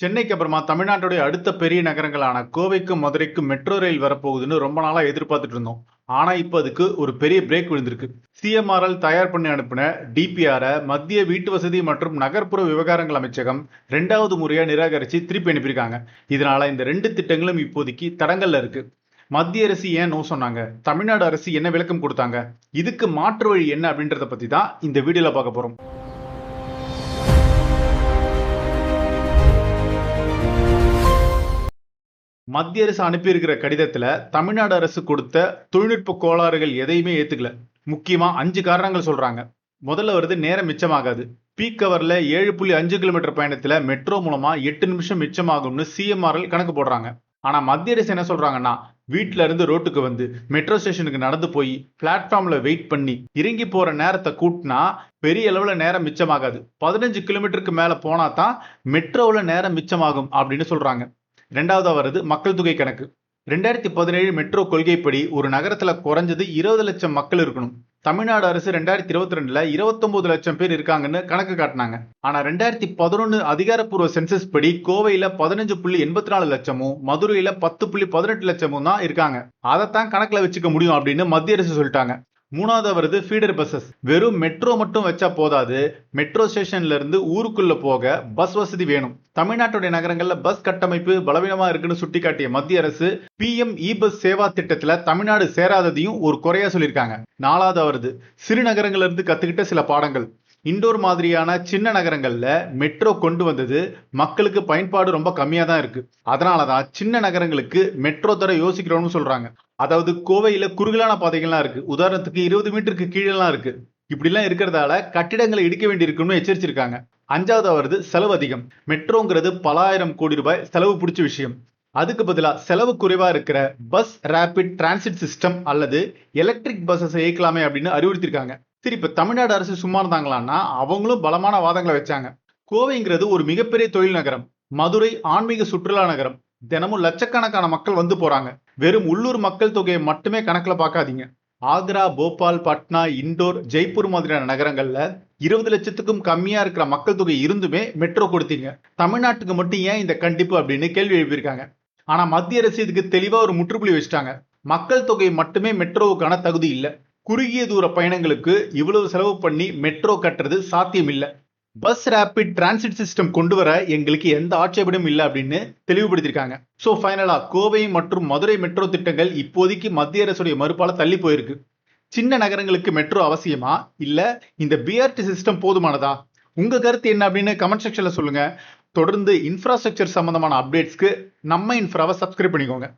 சென்னைக்கு அப்புறமா தமிழ்நாட்டுடைய அடுத்த பெரிய நகரங்களான கோவைக்கும் மதுரைக்கும் மெட்ரோ ரயில் வரப்போகுதுன்னு ரொம்ப நாளா எதிர்பார்த்துட்டு இருந்தோம். ஆனா இப்ப அதுக்கு ஒரு பெரிய பிரேக் விழுந்திருக்கு. சிஎம்ஆர்எல் தயார் பண்ணி அனுப்பின டிபிஆரை மத்திய வீட்டு வசதி மற்றும் நகர்ப்புற விவகாரங்கள் அமைச்சகம் 2வது முறையா நிராகரிச்சு திருப்பி அனுப்பியிருக்காங்க. இதனால இந்த 2 திட்டங்களும் இப்போதைக்கு தடங்கல்ல இருக்கு. மத்திய அரசு ஏன் நோ சொன்னாங்க, தமிழ்நாடு அரசு என்ன விளக்கம் கொடுத்தாங்க, இதுக்கு மாற்று வழி என்ன அப்படின்றத பத்தி தான் இந்த வீடியோல பார்க்க போறோம். மத்திய அரசு அனுப்பியிருக்கிற கடிதத்துல தமிழ்நாடு அரசு கொடுத்த தொழில்நுட்ப கோளாறுகள் எதையுமே ஏத்துக்கல. முக்கியமா 5 காரணங்கள் சொல்றாங்க. முதல்ல வருது நேரம் மிச்சமாகாது. பீக் ஹவர்ல 7.5 கிலோமீட்டர் பயணத்துல மெட்ரோ மூலமா 8 நிமிஷம் மிச்சமாகும்னு சிஎம்ஆர்எல் கணக்கு போடுறாங்க. ஆனா மத்திய அரசு என்ன சொல்றாங்கன்னா, வீட்டுல இருந்து ரோட்டுக்கு வந்து மெட்ரோ ஸ்டேஷனுக்கு நடந்து போய் பிளாட்ஃபார்ம்ல வெயிட் பண்ணி இறங்கி போற நேரத்தை கூட்டினா பெரிய அளவுல நேரம் மிச்சமாகாது. 15 கிலோமீட்டருக்கு மேல போனா தான் மெட்ரோவுல நேரம் மிச்சமாகும் அப்படின்னு சொல்றாங்க. 2வது வருது மக்கள் தொகை கணக்கு. 2017 மெட்ரோ கொள்கைப்படி ஒரு நகரத்துல குறைஞ்சது 20 லட்சம் மக்கள் இருக்கணும். தமிழ்நாடு அரசு 2022ல 29 லட்சம் பேர் இருக்காங்கன்னு கணக்கு காட்டினாங்க. ஆனா 2011 அதிகாரப்பூர்வ சென்சஸ் படி கோவையில 15.84 லட்சமும் மதுரையில 10.18 லட்சமும் தான் இருக்காங்க. அதைத்தான் கணக்குல வச்சுக்க முடியும் அப்படின்னு மத்திய அரசு சொல்லிட்டாங்க. 3வது வருது ஃபீடர் பஸ்ஸஸ். வெறும் மெட்ரோ மட்டும் வச்சா போதாது, மெட்ரோ ஸ்டேஷன்ல இருந்து ஊருக்குள்ள போக பஸ் வசதி வேணும். தமிழ்நாட்டுடைய நகரங்கள்ல பஸ் கட்டமைப்பு பலவீனமா இருக்குன்னு சுட்டிக்காட்டிய மத்திய அரசு பிஎம் இ பஸ் சேவா திட்டத்துல தமிழ்நாடு சேராததையும் ஒரு குறையா சொல்லியிருக்காங்க. 4வது வருது சிறு நகரங்கள்ல இருந்து கத்துக்கிட்ட சில பாடங்கள். இண்டோர் மாதிரியான சின்ன நகரங்கள்ல மெட்ரோ கொண்டு வந்தது மக்களுக்கு பயன்பாடு ரொம்ப கம்மியா தான் இருக்கு. அதனாலதான் சின்ன நகரங்களுக்கு மெட்ரோ தர யோசிக்கிறோம்னு சொல்றாங்க. அதாவது கோவையில குறுகலான பாதைகள்லாம் இருக்கு, உதாரணத்துக்கு 20 மீட்டருக்கு கீழெல்லாம் இருக்கு. இப்படிலாம் இருக்கிறதால கட்டிடங்களை இடிக்க வேண்டி இருக்குன்னு எச்சரிச்சிருக்காங்க. 5வது வருது செலவு அதிகம். மெட்ரோங்கிறது பல ஆயிரம் கோடி ரூபாய் செலவு பிடிச்ச விஷயம். அதுக்கு பதிலா செலவு குறைவா இருக்கிற பஸ் ரேபிட் டிரான்சிட் சிஸ்டம் அல்லது எலக்ட்ரிக் பஸ்ஸஸ் இயக்கலாமே அப்படின்னு அறிவுறுத்திருக்காங்க. சரி, இப்ப தமிழ்நாடு அரசு சும்மா இருந்தாங்களான்னா அவங்களும் பலமான வாதங்களை வச்சாங்க. கோவைங்கிறது ஒரு மிகப்பெரிய தொழில் நகரம், மதுரை ஆன்மீக சுற்றுலா நகரம். தினமும் லட்சக்கணக்கான மக்கள் வந்து போறாங்க. வெறும் உள்ளூர் மக்கள் தொகையை மட்டுமே கணக்குல பார்க்காதீங்க. ஆக்ரா, போபால், பட்னா, இண்டோர், ஜெய்ப்பூர் மாதிரியான நகரங்கள்ல 20 லட்சத்துக்கும் கம்மியா இருக்கிற மக்கள் தொகை இருந்துமே மெட்ரோ கொடுத்தீங்க. தமிழ்நாட்டுக்கு மட்டும் ஏன் இந்த கண்டிப்பு அப்படின்னு கேள்வி எழுப்பியிருக்காங்க. ஆனா மத்திய அரசு இதுக்கு தெளிவா ஒரு முற்றுப்புள்ளி வச்சுட்டாங்க. மக்கள் தொகை மட்டுமே மெட்ரோவுக்கான தகுதி இல்லை. குறுகிய தூர பயணங்களுக்கு இவ்வளவு செலவு பண்ணி மெட்ரோ கட்டுறது சாத்தியம் இல்லை. பஸ் ரேபிட் டிரான்சிட் சிஸ்டம் கொண்டு வர எங்களுக்கு எந்த ஆட்சேபனும் இல்லை அப்படின்னு தெளிவுபடுத்திருக்காங்க. சோ ஃபைனலா கோவை மற்றும் மதுரை மெட்ரோ திட்டங்கள் இப்போதைக்கு மத்திய அரசுடைய மறுப்பால தள்ளி போயிருக்கு. சின்ன நகரங்களுக்கு மெட்ரோ அவசியமா இல்ல இந்த பிஆர்டி சிஸ்டம் போதுமானதா? உங்க கருத்து என்ன அப்படின்னு கமெண்ட் செக்ஷன்ல சொல்லுங்க. தொடர்ந்து இன்ஃப்ராஸ்ட்ரக்சர் சம்பந்தமான அப்டேட்ஸ்க்கு நம்ம இன்ஃப்ராவை சப்ஸ்கிரைப் பண்ணிக்கோங்க.